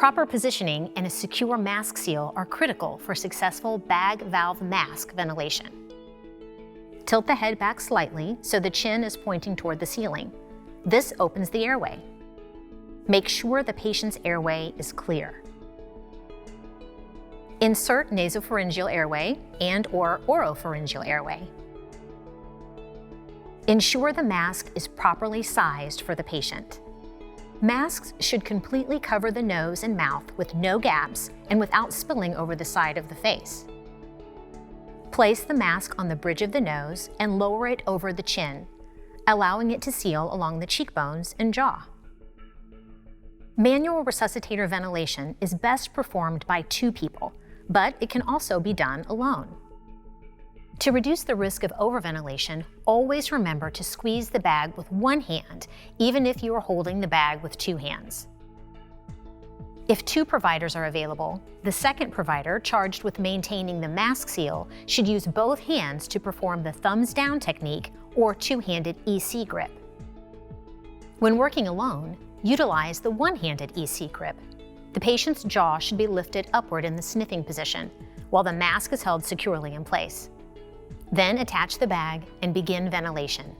Proper positioning and a secure mask seal are critical for successful bag valve mask ventilation. Tilt the head back slightly so the chin is pointing toward the ceiling. This opens the airway. Make sure the patient's airway is clear. Insert nasopharyngeal airway and/or oropharyngeal airway. Ensure the mask is properly sized for the patient. Masks should completely cover the nose and mouth with no gaps and without spilling over the side of the face. Place the mask on the bridge of the nose and lower it over the chin, allowing it to seal along the cheekbones and jaw. Manual resuscitator ventilation is best performed by 2 people, but it can also be done alone. To reduce the risk of overventilation, always remember to squeeze the bag with 1 hand, even if you are holding the bag with 2 hands. If 2 providers are available, the second provider charged with maintaining the mask seal should use both hands to perform the thumbs down technique or 2-handed EC grip. When working alone, utilize the 1-handed EC grip. The patient's jaw should be lifted upward in the sniffing position, while the mask is held securely in place. Then attach the bag and begin ventilation.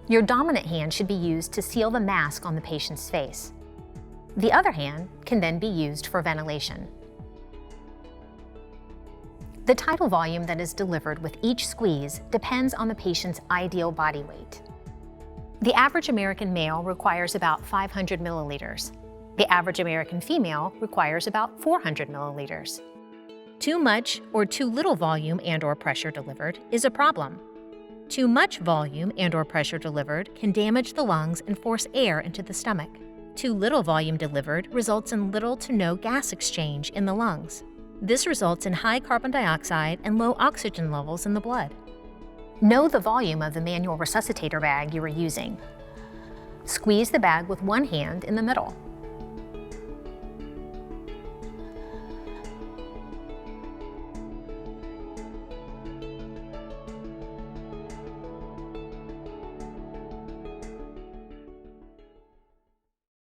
Your dominant hand should be used to seal the mask on the patient's face. The other hand can then be used for ventilation. The tidal volume that is delivered with each squeeze depends on the patient's ideal body weight. The average American male requires about 500 milliliters. The average American female requires about 400 milliliters. Too much or too little volume and/or pressure delivered is a problem. Too much volume and/or pressure delivered can damage the lungs and force air into the stomach. Too little volume delivered results in little to no gas exchange in the lungs. This results in high carbon dioxide and low oxygen levels in the blood. Know the volume of the manual resuscitator bag you are using. Squeeze the bag with 1 hand in the middle.